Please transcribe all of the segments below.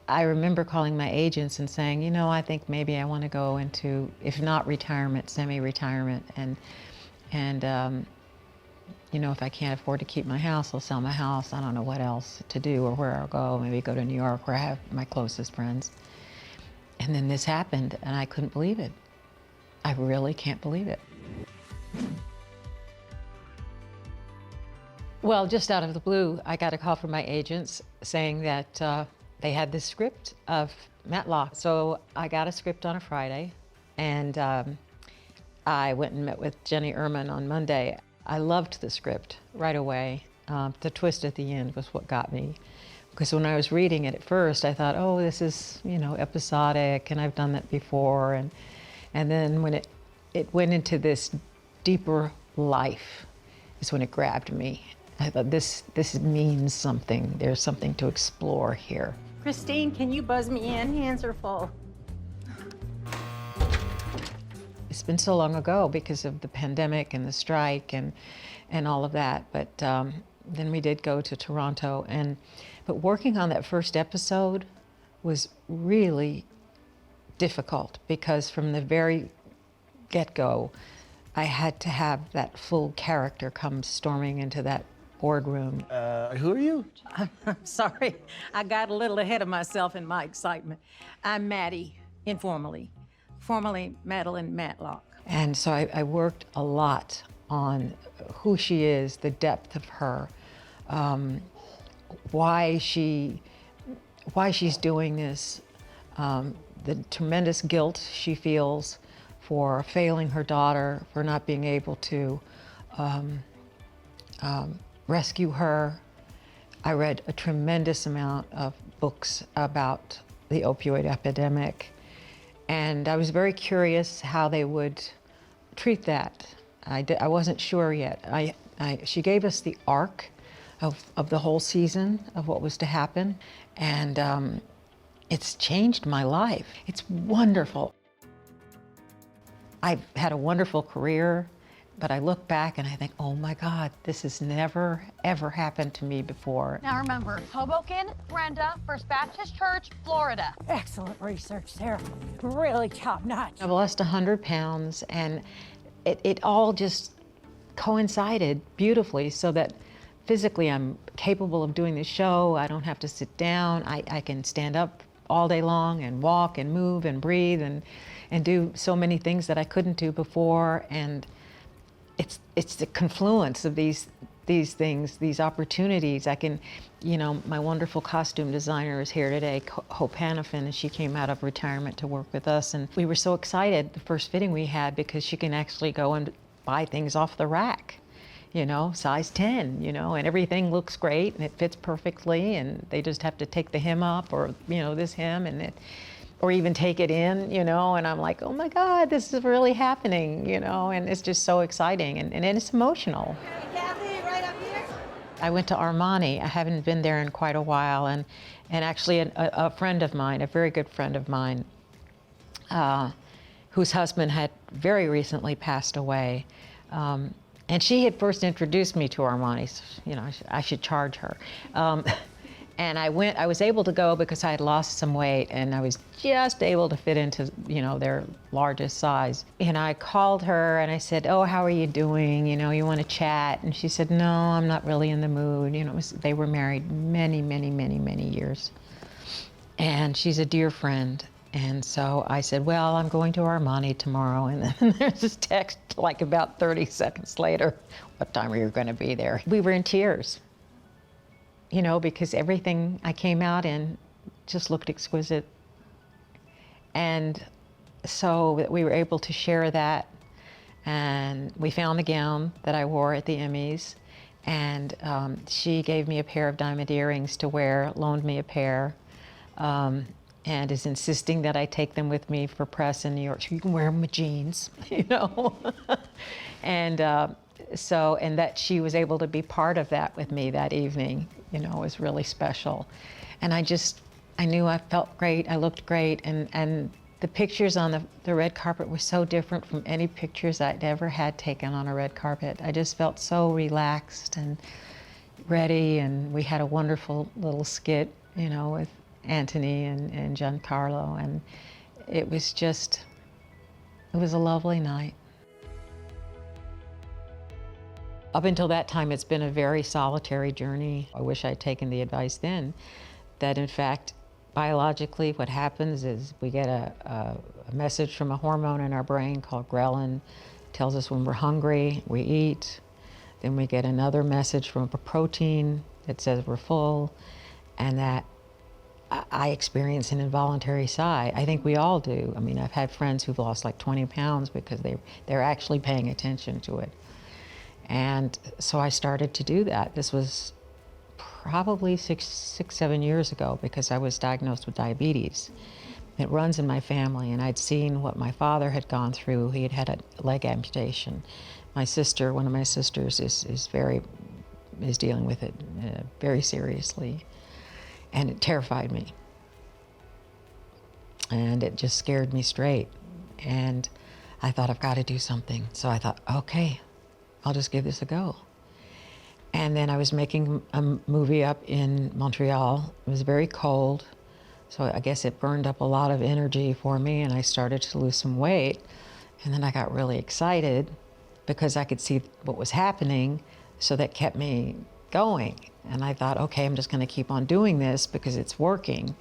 I remember calling my agents and saying, you know, I think maybe I want to go into, if not retirement, semi-retirement, and you know, if I can't afford to keep my house, I'll sell my house. I don't know what else to do or where I'll go. Maybe go to New York where I have my closest friends. And then this happened, and I couldn't believe it. I really can't believe it. Well, just out of the blue, I got a call from my agents saying that they had this script of Matlock. So I got a script on a Friday, and I went and met with Jenny Erman on Monday. I loved the script right away. The twist at the end was what got me. Because when I was reading it at first, I thought, oh, this is, you know, episodic, and I've done that before. And then when it went into this deeper life is when it grabbed me. I thought, this means something. There's something to explore here. Christine, can you buzz me in? Hands are full. It's been so long ago because of the pandemic and the strike and all of that. But then we did go to Toronto. But working on that first episode was really difficult because from the very get-go, I had to have that full character come storming into that boardroom. Who are you? I'm sorry. I got a little ahead of myself in my excitement. I'm Maddie, informally. Formerly Madeline Matlock. And so I worked a lot on who she is, the depth of her, why she's doing this, the tremendous guilt she feels for failing her daughter, for not being able to rescue her. I read a tremendous amount of books about the opioid epidemic, and I was very curious how they would treat that. I wasn't sure yet. She gave us the arc of the whole season of what was to happen, and it's changed my life. It's wonderful. I've had a wonderful career, but I look back and I think, oh my God, this has never, ever happened to me before. Now remember, Hoboken, Brenda, First Baptist Church, Florida. Excellent research, Sarah. Really top notch. I've lost 100 pounds, and it all just coincided beautifully so that physically I'm capable of doing the show. I don't have to sit down. I can stand up all day long and walk and move and breathe and do so many things that I couldn't do before. And it's the confluence of these things, these opportunities. I can, you know, my wonderful costume designer is here today, Hope Hannafin, and she came out of retirement to work with us. And we were so excited the first fitting we had because she can actually go and buy things off the rack, you know, size 10, you know, and everything looks great and it fits perfectly, and they just have to take the hem up or, you know, this hem or even take it in, you know, and I'm like, oh my God, this is really happening, you know, and it's just so exciting and it's emotional. Kathy, right up here. I went to Armani. I haven't been there in quite a while, and actually a friend of mine, a very good friend of mine, whose husband had very recently passed away, and she had first introduced me to Armani. So, you know, I should charge her. And I was able to go because I had lost some weight and I was just able to fit into, you know, their largest size. And I called her and I said, oh, how are you doing? You know, you want to chat? And she said, no, I'm not really in the mood. You know, they were married many, many, many, many years. And she's a dear friend. And so I said, well, I'm going to Armani tomorrow. And then there's this text like about 30 seconds later, what time are you going to be there? We were in tears. You know, because everything I came out in just looked exquisite. And so we were able to share that. And we found the gown that I wore at the Emmys. And she gave me a pair of diamond earrings to wear, loaned me a pair, and is insisting that I take them with me for press in New York. So you can wear them with jeans, you know. And that she was able to be part of that with me that evening, you know, was really special. And I knew I felt great, I looked great, and the pictures on the red carpet were so different from any pictures I'd ever had taken on a red carpet. I just felt so relaxed and ready, and we had a wonderful little skit, you know, Anthony and Giancarlo, and it was a lovely night. Up until that time, it's been a very solitary journey. I wish I'd taken the advice then, that in fact, biologically, what happens is we get a message from a hormone in our brain called ghrelin, tells us when we're hungry, we eat. Then we get another message from a protein that says we're full, and that I experience an involuntary sigh. I think we all do. I mean, I've had friends who've lost like 20 pounds because they're actually paying attention to it. And so I started to do that. This was probably 7 years ago, because I was diagnosed with diabetes. It runs in my family, and I'd seen what my father had gone through. He had had a leg amputation. My sister, one of my sisters, is dealing with it very seriously, and it terrified me. And it just scared me straight. And I thought, I've got to do something. So I thought, okay, I'll just give this a go. And then I was making a movie up in Montreal. It was very cold, so I guess it burned up a lot of energy for me, and I started to lose some weight. And then I got really excited because I could see what was happening, so that kept me going. And I thought, okay, I'm just going to keep on doing this because it's working.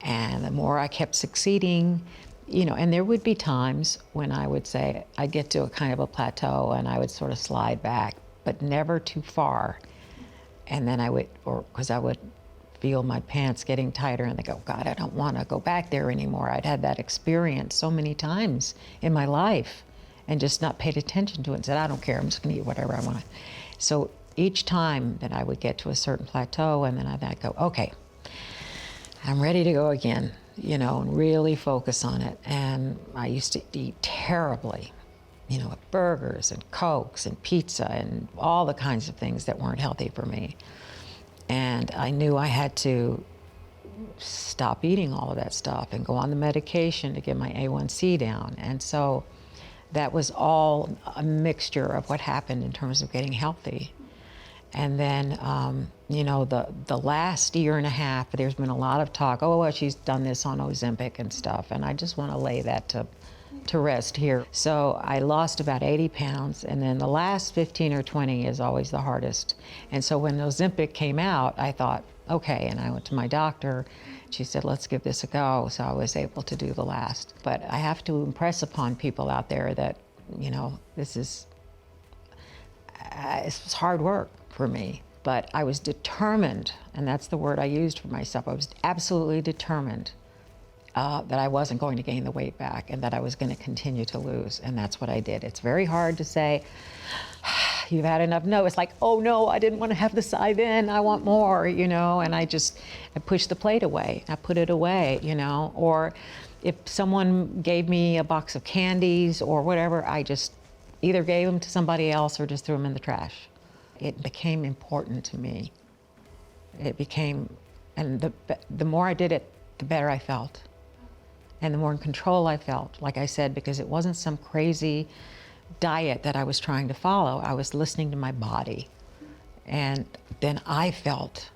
And the more I kept succeeding, and there would be times when I would say, I'd get to a kind of a plateau and I would sort of slide back, but never too far. And then because I would feel my pants getting tighter, and they go, God, I don't want to go back there anymore. I'd had that experience so many times in my life and just not paid attention to it and said, I don't care, I'm just going to eat whatever I want. So each time that I would get to a certain plateau, and then I'd go, okay, I'm ready to go again, and really focus on it. And I used to eat terribly, burgers and Cokes and pizza and all the kinds of things that weren't healthy for me. And I knew I had to stop eating all of that stuff and go on the medication to get my A1C down. And so that was all a mixture of what happened in terms of getting healthy. And then, the last year and a half, there's been a lot of talk, oh, well, she's done this on Ozempic and stuff. And I just want to lay that to rest here. So I lost about 80 pounds, and then the last 15 or 20 is always the hardest. And so when Ozempic came out, I thought, okay, and I went to my doctor. She said, let's give this a go. So I was able to do the last. But I have to impress upon people out there that, this was hard work for me. But I was determined, and that's the word I used for myself. I was absolutely determined that I wasn't going to gain the weight back, and that I was going to continue to lose, and that's what I did. It's very hard to say, you've had enough. No, it's like, oh no, I didn't want to have the side in, I want more, and I pushed the plate away. I put it away, or if someone gave me a box of candies or whatever, I just either gave them to somebody else or just threw them in the trash. It became important to me. It became, and the more I did it, the better I felt. And the more in control I felt, like I said, because it wasn't some crazy diet that I was trying to follow. I was listening to my body. And then I felt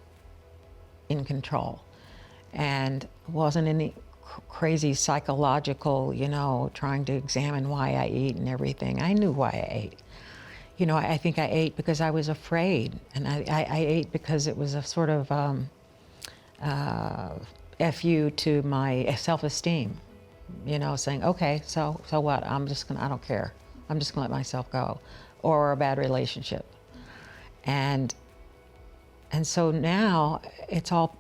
in control. And wasn't any crazy psychological, trying to examine why I eat and everything. I knew why I ate. I think I ate because I was afraid. And I ate because it was a sort of FU to my self-esteem, saying, okay, so what? I don't care. I'm just gonna let myself go, or a bad relationship. And so now it's all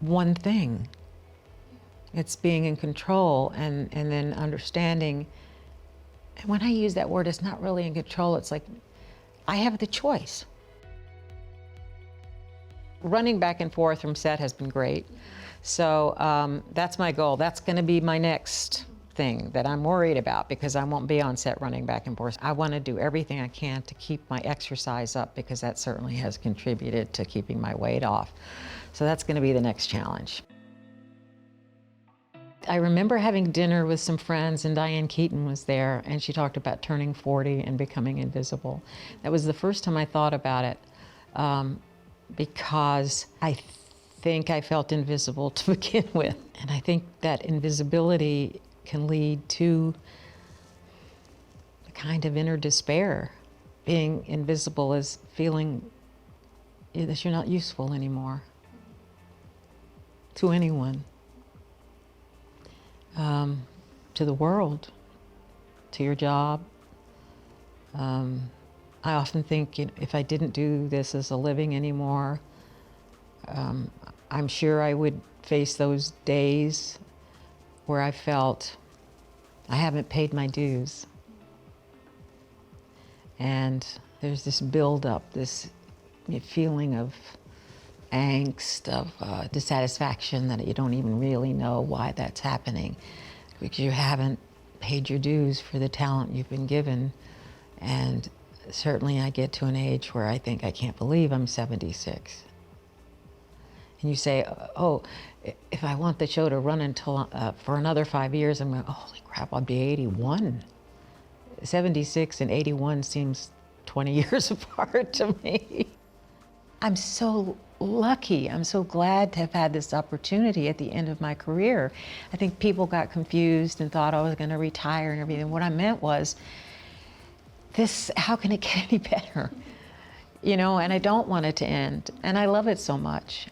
one thing. It's being in control and then understanding. And when I use that word, it's not really in control. It's like I have the choice. Running back and forth from set has been great. So that's my goal. That's going to be my next thing that I'm worried about, because I won't be on set running back and forth. I want to do everything I can to keep my exercise up, because that certainly has contributed to keeping my weight off. So that's going to be the next challenge. I remember having dinner with some friends, and Diane Keaton was there, and she talked about turning 40 and becoming invisible. That was the first time I thought about it, because I think I felt invisible to begin with. And I think that invisibility can lead to a kind of inner despair. Being invisible is feeling that you're not useful anymore to anyone, to the world, to your job. I often think, if I didn't do this as a living anymore, I'm sure I would face those days where I felt I haven't paid my dues. And there's this buildup, this feeling of angst, of dissatisfaction that you don't even really know why that's happening, because you haven't paid your dues for the talent you've been given. And certainly I get to an age where I think, I can't believe I'm 76. And you say, oh, if I want the show to run until for another 5 years, I'm going, oh, holy crap, I'll be 81. 76 and 81 seems 20 years apart to me. I'm so lucky. I'm so glad to have had this opportunity at the end of my career. I think people got confused and thought I was going to retire and everything. What I meant was, how can it get any better? And I don't want it to end. And I love it so much.